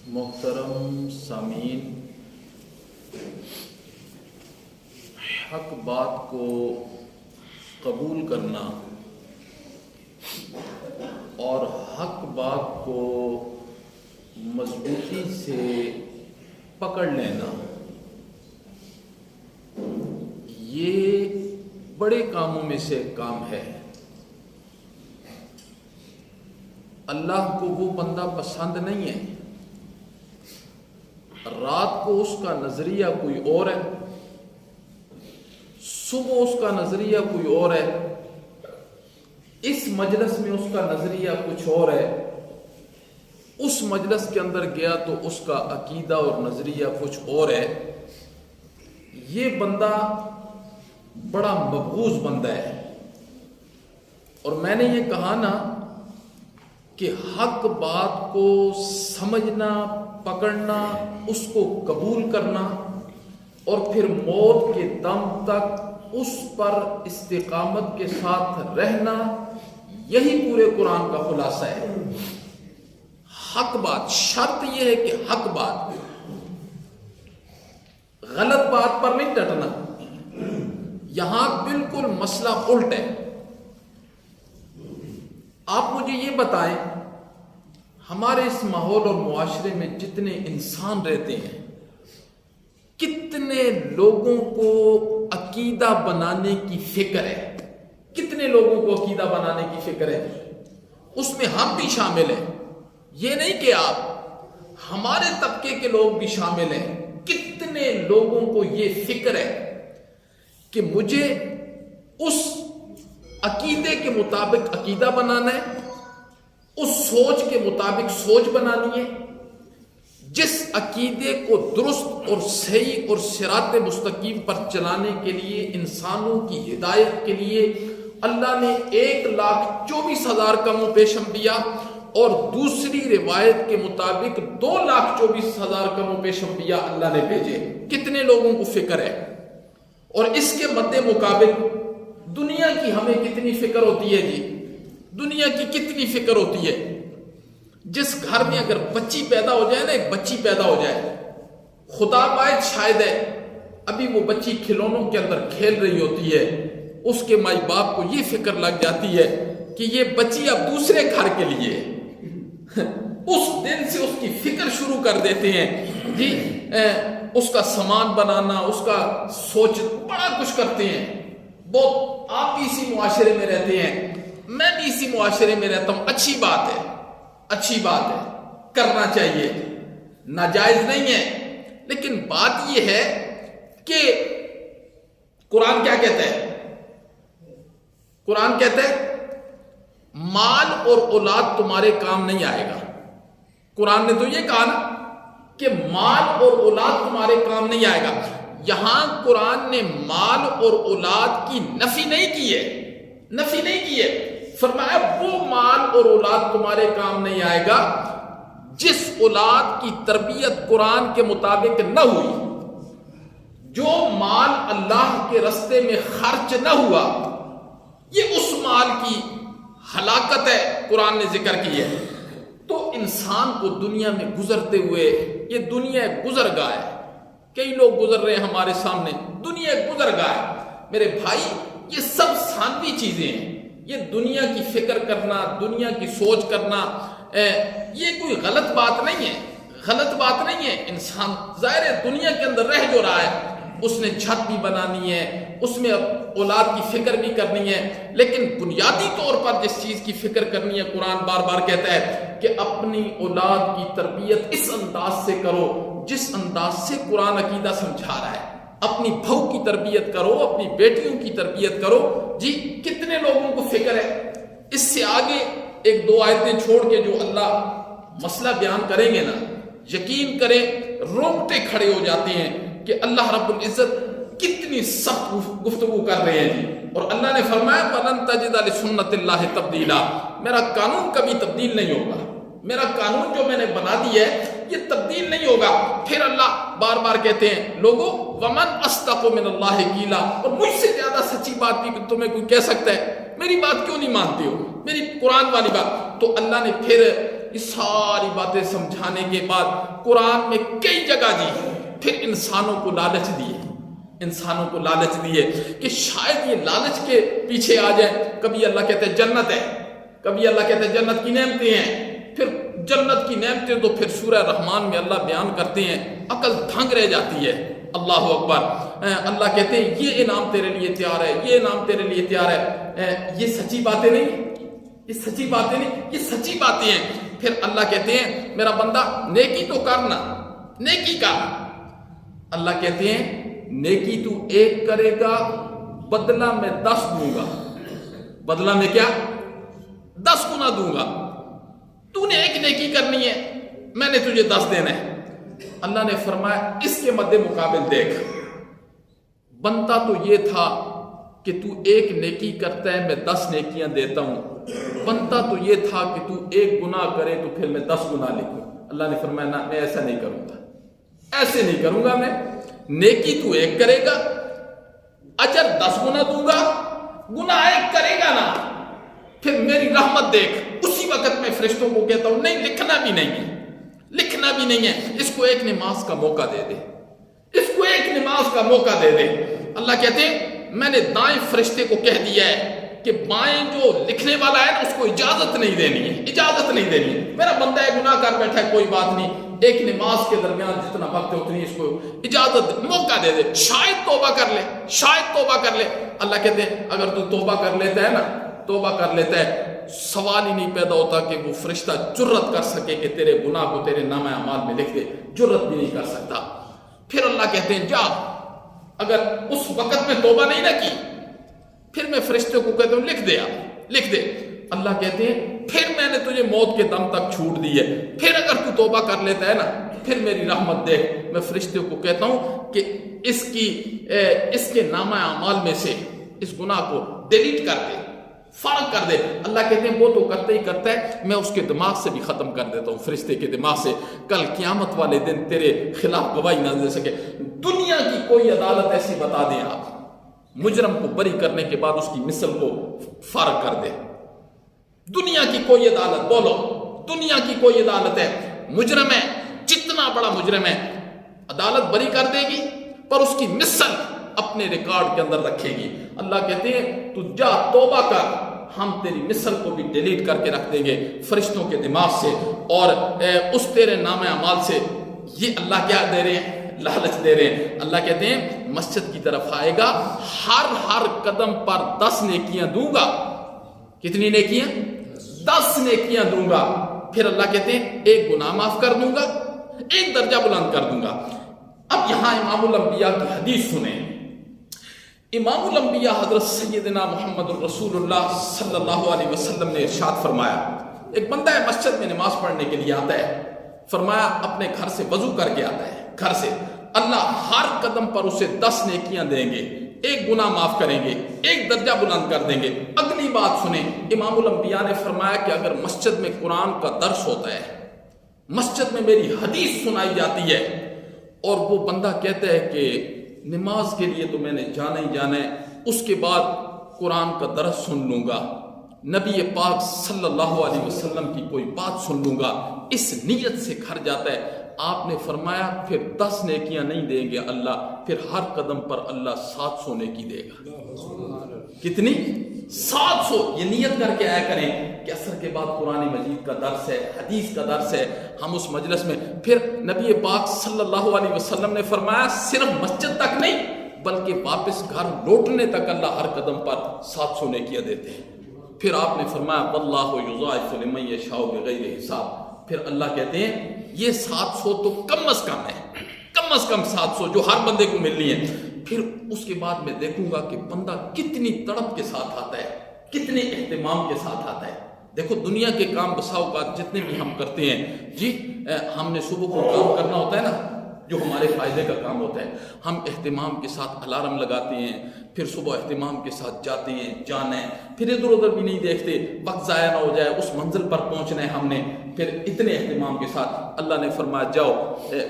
محترم سامعین، حق بات کو قبول کرنا اور حق بات کو مضبوطی سے پکڑ لینا، یہ بڑے کاموں میں سے ایک کام ہے۔ اللہ کو وہ بندہ پسند نہیں ہے، رات کو اس کا نظریہ کوئی اور ہے، صبح اس کا نظریہ کوئی اور ہے، اس مجلس میں اس کا نظریہ کچھ اور ہے، اس مجلس کے اندر گیا تو اس کا عقیدہ اور نظریہ کچھ اور ہے۔ یہ بندہ بڑا مبغوض بندہ ہے۔ اور میں نے یہ کہا نا کہ حق بات کو سمجھنا، پکڑنا، اس کو قبول کرنا اور پھر موت کے دم تک اس پر استقامت کے ساتھ رہنا، یہی پورے قرآن کا خلاصہ ہے۔ حق بات، شرط یہ ہے کہ حق بات، غلط بات پر نہیں ڈٹنا۔ یہاں بالکل مسئلہ الٹ ہے۔ آپ مجھے یہ بتائیں، ہمارے اس ماحول اور معاشرے میں جتنے انسان رہتے ہیں، کتنے لوگوں کو عقیدہ بنانے کی فکر ہے؟ کتنے لوگوں کو عقیدہ بنانے کی فکر ہے؟ اس میں ہم بھی شامل ہیں۔ یہ نہیں کہ آپ، ہمارے طبقے کے لوگ بھی شامل ہیں۔ کتنے لوگوں کو یہ فکر ہے کہ مجھے اس عقیدے کے مطابق عقیدہ بنانا ہے، اس سوچ کے مطابق سوچ بنانی ہے، جس عقیدے کو درست اور صحیح اور صراط مستقیم پر چلانے کے لیے، انسانوں کی ہدایت کے لیے اللہ نے 1,24,000 کم و بیش انبیاء اور دوسری روایت کے مطابق 2,24,000 کم و بیش انبیاء اللہ نے بھیجے۔ کتنے لوگوں کو فکر ہے؟ اور اس کے مد مقابل دنیا کی ہمیں کتنی فکر ہوتی ہے جی؟ دنیا کی کتنی فکر ہوتی ہے؟ جس گھر میں اگر بچی پیدا ہو جائے نا، ایک بچی پیدا ہو جائے، خدا باعث شاید ہے ابھی وہ بچی کھلونوں کے اندر کھیل رہی ہوتی ہے، اس کے مائی باپ کو یہ فکر لگ جاتی ہے کہ یہ بچی اب دوسرے گھر کے لیے ہے۔ اس دن سے اس کی فکر شروع کر دیتے ہیں جی، اس کا سامان بنانا، اس کا سوچ، بڑا کچھ کرتے ہیں۔ بہت، آپ بھی اسی معاشرے میں رہتے ہیں، میں بھی اسی معاشرے میں رہتا ہوں۔ اچھی بات ہے، اچھی بات ہے، کرنا چاہیے، ناجائز نہیں ہے۔ لیکن بات یہ ہے کہ قرآن کیا کہتا ہے؟ قرآن کہتا ہے مال اور اولاد تمہارے کام نہیں آئے گا۔ قرآن نے تو یہ کہا نا کہ مال اور اولاد تمہارے کام نہیں آئے گا۔ یہاں قرآن نے مال اور اولاد کی نفی نہیں کی ہے، نفی نہیں کی ہے۔ فرمایا وہ مال اور اولاد تمہارے کام نہیں آئے گا جس اولاد کی تربیت قرآن کے مطابق نہ ہوئی، جو مال اللہ کے راستے میں خرچ نہ ہوا، یہ اس مال کی ہلاکت ہے، قرآن نے ذکر کی ہے۔ تو انسان کو دنیا میں گزرتے ہوئے، یہ دنیا گزرگاہ ہے، کئی لوگ گزر رہے ہیں ہمارے سامنے، دنیا گزرگاہ ہے میرے بھائی۔ یہ سب ثانوی چیزیں ہیں۔ یہ دنیا کی فکر کرنا، دنیا کی سوچ کرنا، یہ کوئی غلط بات نہیں ہے، غلط بات نہیں ہے۔ انسان ظاہر ہے دنیا کے اندر رہ جو رہا ہے، اس نے چھت بھی بنانی ہے، اس میں اولاد کی فکر بھی کرنی ہے، لیکن بنیادی طور پر جس چیز کی فکر کرنی ہے، قرآن بار بار کہتا ہے کہ اپنی اولاد کی تربیت اس انداز سے کرو جس انداز سے قرآن عقیدہ سمجھا رہا ہے۔ اپنی بہو کی تربیت کرو، اپنی بیٹیوں کی تربیت کرو جی۔ کتنے لوگوں کو فکر ہے؟ اس سے آگے ایک دو آیتیں چھوڑ کے جو اللہ مسئلہ بیان کریں گے نا، یقین کریں رونگٹے کھڑے ہو جاتے ہیں کہ اللہ رب العزت کتنی سخت گفتگو کر رہے ہیں جی۔ اور اللہ نے فرمایا وَلَن تَجِدَ لِسُنَّتِ اللَّهِ تَبْدِيلًا، میرا قانون کبھی تبدیل نہیں ہوگا، میرا قانون جو میں نے بنا دی ہے یہ تبدیل نہیں ہوگا۔ پھر اللہ بار بار کہتے ہیں لوگوں وَمَنْ أَصْدَقُ مِنَ اللَّهِ قِيلًا، اور مجھ سے زیادہ سچی بات بھی تمہیں کوئی کہہ سکتا ہے؟ میری بات کیوں نہیں مانتے ہو، میری قرآن والی بات؟ تو اللہ نے پھر یہ ساری باتیں سمجھانے کے بعد قرآن میں کئی جگہ دی، پھر انسانوں کو لالچ دیے کہ شاید یہ لالچ کے پیچھے آ جائیں۔ کبھی اللہ کہتے ہیں جنت ہے، کبھی اللہ کہتے ہیں جنت کی نعمتیں ہیں، پھر جنت کی نعمتیں تو پھر سورہ رحمان میں اللہ بیان کرتے ہیں، عقل دھنگ رہ جاتی ہے۔ اللہ اکبر، اللہ کہتے ہیں یہ انعام تیرے لیے تیار ہے، یہ انعام تیرے لیے تیار ہے۔ یہ سچی باتیں نہیں، یہ سچی باتیں نہیں، یہ سچی باتیں ہیں۔ پھر اللہ کہتے ہیں میرا بندہ نیکی تو کرنا، نیکی کر۔ اللہ کہتے ہیں نیکی تو ایک کرے گا، بدلہ میں 10 دوں گا، بدلہ میں کیا؟ 10 گنا دوں گا۔ تو نے ایک نیکی کرنی ہے، میں نے تجھے 10 دینا ہے۔ اللہ نے فرمایا اس کے مد مقابل دیکھ، بنتا تو یہ تھا کہ تو ایک نیکی کرتا ہے میں 10 نیکیاں دیتا ہوں، بنتا تو یہ تھا کہ تو ایک گناہ کرے تو پھر میں 10 گناہ لکھوں۔ اللہ نے فرمایا نہ، میں ایسا نہیں کروں گا، ایسے نہیں کروں گا میں۔ نیکی تو ایک کرے گا، اجر 10 گنا دوں گا، گناہ ایک کرے گا نا، پھر میری رحمت دیکھ۔ اسی وقت میں فرشتوں کو کہتا ہوں نہیں، لکھنا بھی نہیں ہے، لکھنا بھی نہیں ہے، اس کو ایک نماز کا موقع دے دے، اس کو ایک نماز کا موقع دے دے۔ اللہ کہتے ہیں میں نے دائیں فرشتے کو کہہ دیا ہے کہ بائیں جو لکھنے والا ہے نا اس کو اجازت نہیں دینی ہے، اجازت نہیں دینی ہے۔ میرا بندہ ہے گناہ کر بیٹھا ہے، کوئی بات نہیں، ایک نماز کے درمیان جتنا وقت ہے اتنی اس کو اجازت، موقع دے دے، شاید توبہ کر لے، شاید توبہ کر لے۔ اللہ کہتے ہیں اگر تو توبہ کر لیتا ہے نا، توبہ کر لیتا ہے، سوال ہی نہیں پیدا ہوتا کہ وہ فرشتہ جرت کر سکے کہ تیرے گناہ کو تیرے نامہ اعمال میں لکھ دے، جرت بھی نہیں کر سکتا۔ پھر اللہ کہتے ہیں جا، اگر اس وقت میں توبہ نہیں نہ کی، پھر میں فرشتے کو کہتا ہوں لکھ دے، لکھ دے۔ اللہ کہتے ہیں پھر میں نے تجھے موت کے دم تک چھوٹ دی ہے، پھر اگر تو توبہ کر لیتا ہے نا، پھر میری رحمت دیکھ، میں فرشتے کو کہتا ہوں کہ اس کے نامہ اعمال میں سے اس گناہ کو ڈیلیٹ کر دے، فرق کر دے۔ اللہ کہتے ہیں وہ تو کرتا ہی کرتا ہے، میں اس کے دماغ سے بھی ختم کر دیتا ہوں، فرشتے کے دماغ سے۔ کل قیامت والے دن تیرے خلاف گواہی نہ دے سکے۔ دنیا کی کوئی عدالت ایسی بتا دیں آپ، مجرم کو بری کرنے کے بعد اس کی مثل کو فارغ کر دے۔ دنیا کی کوئی عدالت، بولو دنیا کی کوئی عدالت ہے، مجرم ہے، جتنا بڑا مجرم ہے، عدالت بری کر دے گی پر اس کی مثل اپنے ریکارڈ کے اندر رکھے گی۔ اللہ کہتے ہیں تو جا توبہ کر، ہم تیری مثل کو بھی ڈیلیٹ کر کے رکھ دیں گے فرشتوں کے دماغ سے اور اس تیرے نام اعمال سے۔ یہ اللہ کیا دے رہے ہیں؟ لالچ دے رہے ہیں۔ اللہ کہتے ہیں مسجد کی طرف آئے گا، ہر قدم پر 10 نیکیاں دوں گا۔ کتنی نیکیاں؟ 10 نیکیاں دوں گا۔ پھر اللہ کہتے ہیں ایک گناہ معاف کر دوں گا، ایک درجہ بلند کر دوں گا۔ اب یہاں امام الانبیاء کی حدیث سنیں۔ امام الانبیاء حضرت سیدنا محمد الرسول اللہ صلی اللہ علیہ وسلم نے ارشاد فرمایا، ایک بندہ ہے مسجد میں نماز پڑھنے کے لیے آتا ہے، فرمایا اپنے گھر سے وضو کر کے آتا ہے، گھر سے، اللہ ہر قدم پر اسے 10 نیکیاں دیں گے، ایک گناہ معاف کریں گے، ایک درجہ بلند کر دیں گے۔ اگلی بات سنیں، امام الانبیاء نے فرمایا کہ اگر مسجد میں قرآن کا درس ہوتا ہے، مسجد میں میری حدیث سنائی جاتی ہے اور وہ بندہ کہتا ہے کہ نماز کے لیے تو میں نے جانا ہی جانا ہے، اس کے بعد قرآن کا درس سن لوں گا، نبی پاک صلی اللہ علیہ وسلم کی کوئی بات سن لوں گا، اس نیت سے گھر جاتا ہے، آپ نے فرمایا پھر 10 نیکیاں نہیں دیں گے اللہ، پھر ہر قدم پر اللہ 700 نیکی دے گا۔ کتنی؟ 700۔ یہ نیت کر کے آیا کریں کہ عصر کے بعد قرآن مجید کا درس ہے، حدیث کا درس ہے، ہم اس مجلس میں۔ پھر نبی پاک صلی اللہ علیہ وسلم نے فرمایا صرف مسجد تک نہیں بلکہ واپس گھر لوٹنے تک اللہ ہر قدم پر 700 نیکیاں دیتے ہیں۔ پھر آپ نے فرمایا واللہ یضاعف لمن یشاء بغیر حساب۔ پھر اللہ کہتے ہیں یہ 700 تو کم از کم ہے، کم از کم 700 جو ہر بندے کو ملنی ہے۔ پھر اس کے بعد میں دیکھوں گا کہ بندہ کتنی تڑپ کے ساتھ آتا ہے، کتنے اہتمام کے ساتھ آتا ہے۔ دیکھو دنیا کے کام بسا اوقات جتنے بھی ہم کرتے ہیں، جی ہم نے صبح کو کام کرنا ہوتا ہے نا جو ہمارے فائدے کا کام ہوتا ہے، ہم اہتمام کے ساتھ الارم لگاتے ہیں، پھر صبح اہتمام کے ساتھ جاتے ہیں، جانا ہے، پھر ادھر ادھر بھی نہیں دیکھتے، وقت ضائع نہ ہو جائے، اس منزل پر پہنچنا ہے ہم نے، پھر اتنے اہتمام کے ساتھ اللہ نے فرمایا جاؤ۔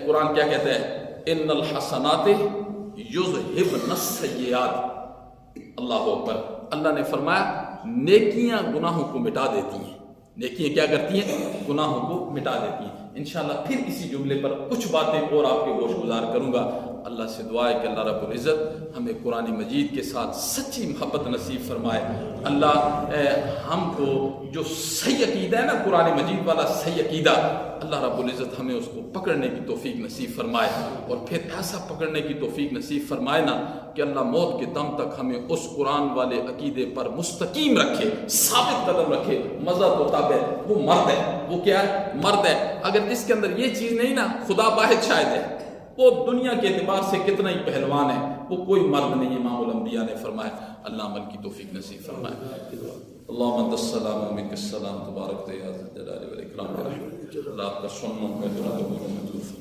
قرآن کیا کہتا ہے؟ ان الحسنات یذہبن السیئات۔ اللہ اکبر۔ اللہ نے فرمایا نیکیاں گناہوں کو مٹا دیتی ہیں، نیکیاں کیا کرتی ہیں؟ گناہوں کو مٹا دیتی ہیں۔ انشاءاللہ پھر اسی جملے پر کچھ باتیں اور آپ کے گوش گزار کروں گا۔ اللہ سے دعا ہے کہ اللہ رب العزت ہمیں قرآن مجید کے ساتھ سچی محبت نصیب فرمائے۔ اللہ ہم کو جو صحیح عقیدہ ہے نا قرآن مجید والا صحیح عقیدہ، اللہ رب العزت ہمیں اس کو پکڑنے کی توفیق نصیب فرمائے، اور پھر ایسا پکڑنے کی توفیق نصیب فرمائے نا کہ اللہ موت کے دم تک ہمیں اس قرآن والے عقیدے پر مستقیم رکھے، ثابت قدم رکھے۔ مزہ تو تب ہے، وہ مرد ہے، وہ کیا ہے؟ مرد ہے۔ اگر اس کے اندر یہ چیز نہیں نا، خدا واحد شاہد ہے، وہ دنیا کے اعتبار سے کتنا ہی پہلوان ہے، وہ کوئی مرد نہیں۔ امام الانبیاء نے فرمایا، اللہ عمل کی توفیق نصیب فرمائے۔ اللہم انت السلام و منک السلام، تبارک یا ذا الجلال والاکرام۔ رات کا سننا